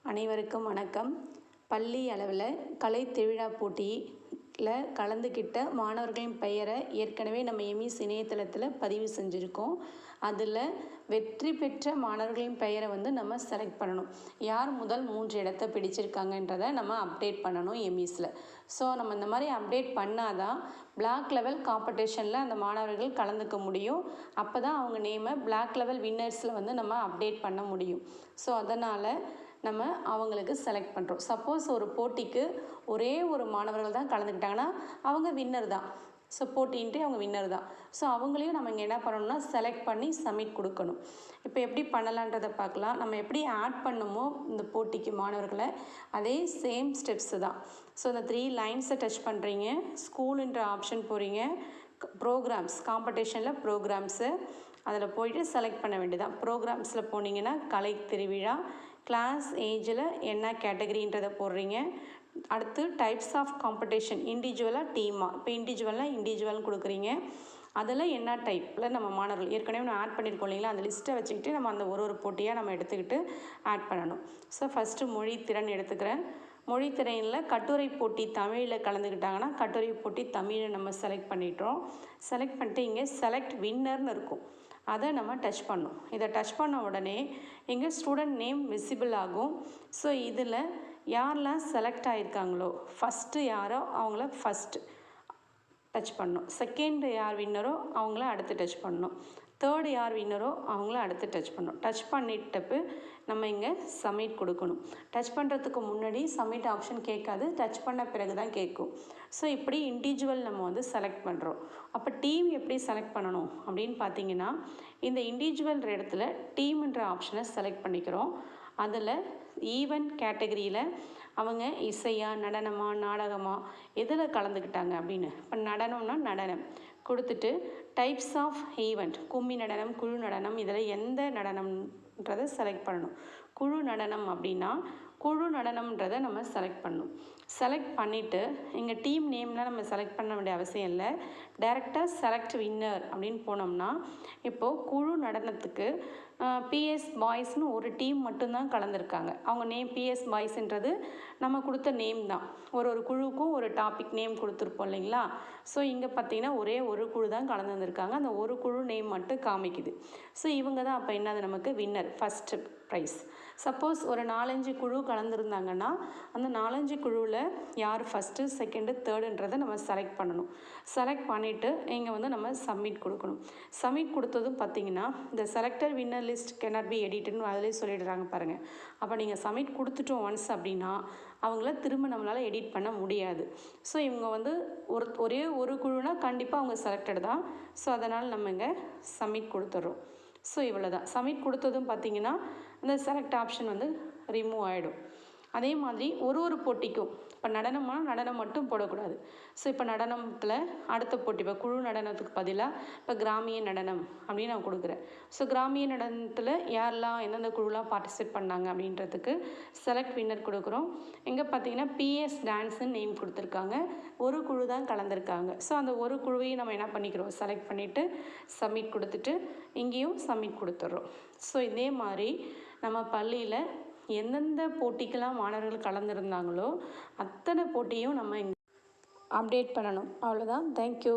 அனைவருக்கும் வணக்கம். பள்ளி அளவில் கலை திருவிழா போட்டியில் கலந்துக்கிட்ட மாணவர்களின் பெயரை ஏற்கனவே நம்ம எமிஸ் இணையதளத்தில் பதிவு செஞ்சுருக்கோம். அதில் வெற்றி பெற்ற மாணவர்களின் பெயரை நம்ம செலக்ட் பண்ணணும். யார் முதல் 3 இடத்தை பிடிச்சிருக்காங்கன்றதை நம்ம அப்டேட் பண்ணணும் எமிஸில். ஸோ நம்ம இந்த மாதிரி அப்டேட் பண்ணாதான் பிளாக் லெவல் காம்படிஷனில் அந்த மாணவர்கள் கலந்துக்க முடியும். அப்போ தான் அவங்க நேமை பிளாக் லெவல் வின்னர்ஸில் நம்ம அப்டேட் பண்ண முடியும். ஸோ அதனால் நம்ம அவங்களுக்கு செலக்ட் பண்ணுறோம். சப்போஸ் ஒரு போட்டிக்கு ஒரே ஒரு மாணவர்கள் தான் கலந்துக்கிட்டாங்கன்னா அவங்க வின்னர் தான். ஸோ போட்டின்ட்டு அவங்க வின்னர் தான். ஸோ அவங்களையும் நம்ம இங்கே என்ன பண்ணணும்னா செலக்ட் பண்ணி சப்மிட் கொடுக்கணும். இப்போ எப்படி பண்ணலான்றதை பார்க்கலாம். நம்ம எப்படி ஆட் பண்ணுமோ இந்த போட்டிக்கு மாணவர்களை அதே சேம் ஸ்டெப்ஸு தான். ஸோ இந்த 3 லைன்ஸை டச் பண்ணுறீங்க, ஸ்கூலுன்ற ஆப்ஷன் போகிறீங்க, ப்ரோக்ராம்ஸ் காம்படிஷனில் ப்ரோக்ராம்ஸு அதில் போயிட்டு செலக்ட் பண்ண வேண்டியதான். ப்ரோக்ராம்ஸில் போனீங்கன்னா கலை திருவிழா, கிளாஸ் ஏஜில் என்ன கேட்டகரின்றதை போடுறீங்க. அடுத்து டைப்ஸ் ஆஃப் காம்படிஷன் இண்டிவிஜுவலாக டீமாக. இப்போ இண்டிவிஜுவல்னு கொடுக்குறீங்க. அதில் என்ன டைப்பில் நம்ம மாணவர்கள் ஏற்கனவே நம்ம ஆட் பண்ணியிருக்கோம் இல்லைங்களா, அந்த லிஸ்ட்டை வச்சுக்கிட்டு நம்ம அந்த ஒரு போட்டியாக நம்ம எடுத்துக்கிட்டு ஆட் பண்ணணும். ஸோ ஃபஸ்ட்டு மொழி திறன் எடுத்துக்கிறேன். மொழி திறனில் கட்டுரை போட்டி தமிழில் கலந்துக்கிட்டாங்கன்னா கட்டுரை போட்டி தமிழை நம்ம செலக்ட் பண்ணிட்டோம். செலக்ட் பண்ணிட்டு இங்கே செலக்ட் வின்னர்னு இருக்கும், அதை நம்ம டச் பண்ணோம். இதை டச் பண்ண உடனே இங்கே ஸ்டூடெண்ட் நேம் விசிபிள் ஆகும். ஸோ இதில் யாரெல்லாம் செலக்ட் ஆகிருக்காங்களோ ஃபஸ்ட்டு யாரோ அவங்கள ஃபஸ்ட்டு டச் பண்ணணும். செகண்ட் யார் வின்னரோ அவங்கள அடுத்து டச் பண்ணணும். தேர்டு யார் வின்னரோ அவங்கள அடுத்து டச் பண்ணணும். டச் பண்ணிட்டப்பு நம்ம இங்கே சப்மிட் கொடுக்கணும். டச் பண்ணுறதுக்கு முன்னாடி சப்மிட் ஆப்ஷன் கேட்காது, டச் பண்ண பிறகு தான் கேட்கும். ஸோ இப்படி இண்டிவிஜுவல் நம்ம செலக்ட் பண்ணுறோம். அப்போ டீம் எப்படி செலக்ட் பண்ணணும் அப்படின்னு பார்த்தீங்கன்னா, இந்த இண்டிவிஜுவல் இடத்துல டீம்ன்ற ஆப்ஷனை செலக்ட் பண்ணிக்கிறோம். அதில் ஈவெண்ட் கேட்டகரியில் அவங்க இசையா, நடனமா, நாடகமா, எதில் கலந்துக்கிட்டாங்க அப்படின்னு. இப்போ நடனம்னா நடனம் கொடுத்துட்டு டைப்ஸ் ஆஃப் ஈவெண்ட் கும்மி நடனம், குழு நடனம், இதில் எந்த நடனம்ன்றதை செலக்ட் பண்ணணும். குழு நடனம் அப்படின்னா குழு நடனம்ன்றதை நம்ம செலக்ட் பண்ணணும். செலக்ட் பண்ணிவிட்டு இங்கே டீம் நேம்லாம் நம்ம செலக்ட் பண்ண வேண்டிய அவசியம் இல்லை. டைரெக்டாக செலக்ட் வின்னர் அப்படின்னு போனோம்னா இப்போது குழு நடனத்துக்கு பிஎஸ் பாய்ஸ்னு ஒரு டீம் மட்டும்தான் கலந்துருக்காங்க. அவங்க நேம் பிஎஸ் பாய்ஸ்ன்றது நம்ம கொடுத்த நேம் தான். ஒரு குழுவுக்கும் ஒரு டாபிக் நேம் கொடுத்துருப்போம் இல்லைங்களா. ஸோ இங்கே பார்த்தீங்கன்னா ஒரே ஒரு குழு தான் கலந்து வந்திருக்காங்க. அந்த ஒரு குழு நேம் மட்டும் காமிக்குது. ஸோ இவங்க தான் அப்போ என்னது நமக்கு வின்னர், ஃபஸ்ட்டு ப்ரைஸ். சப்போஸ் ஒரு 4-5 குழு கலந்துருந்தாங்கன்னா அந்த 4-5 குழுவில் யார் ஃபஸ்ட்டு, செகண்டு, தேர்டுன்றதை நம்ம செலக்ட் பண்ணணும். செலக்ட் பண்ணிவிட்டு இங்கே நம்ம சப்மிட் கொடுக்கணும். சப்மிட் கொடுத்ததும் பார்த்தீங்கன்னா இந்த selected winner list cannot be எடிட்னு அதிலே சொல்லிடுறாங்க பாருங்கள். அப்போ நீங்கள் சப்மிட் கொடுத்துட்டோம் ஒன்ஸ் அப்படின்னா அவங்கள திரும்ப நம்மளால் எடிட் பண்ண முடியாது. ஸோ இவங்க ஒரே ஒரு குழுனா கண்டிப்பாக அவங்க செலக்டட் தான். ஸோ அதனால் நம்ம இங்கே சப்மிட் கொடுத்துட்றோம். ஸோ இவ்வளோ தான். சப்மிட் கொடுத்ததும் பார்த்தீங்கன்னா இந்த செலக்ட் ஆப்ஷன் ரிமூவ் ஆகிடும். அதே மாதிரி ஒரு போட்டிக்கும் இப்போ நடனம் மட்டும் போடக்கூடாது. ஸோ இப்போ நடனத்தில் அடுத்த போட்டி இப்போ குழு நடனத்துக்கு பதிலாக இப்போ கிராமிய நடனம் அப்படின்னு நான் கொடுக்குறேன். ஸோ கிராமிய நடனத்தில் யாரெல்லாம் எந்தெந்த குழுலாம் பார்ட்டிசிபேட் பண்ணாங்க அப்படின்றதுக்கு செலக்ட் வின்னர் கொடுக்குறோம். இங்கே பார்த்தீங்கன்னா பிஎஸ் டான்ஸுன்னு நேம் கொடுத்துருக்காங்க. ஒரு குழு தான் கலந்துருக்காங்க. ஸோ அந்த ஒரு குழுவையும் நம்ம என்ன பண்ணிக்கிறோம், செலக்ட் பண்ணிவிட்டு சப்மிட் கொடுத்துட்டு இங்கேயும் சப்மிட் கொடுத்துட்றோம். ஸோ இதே மாதிரி நம்ம பள்ளியில் எந்தெந்த போட்டிக்கெல்லாம் மாணவர்கள் கலந்துருந்தாங்களோ அத்தனை போட்டியும் நம்ம இங்கே அப்டேட் பண்ணணும். அவ்வளோதான். தேங்க்யூ.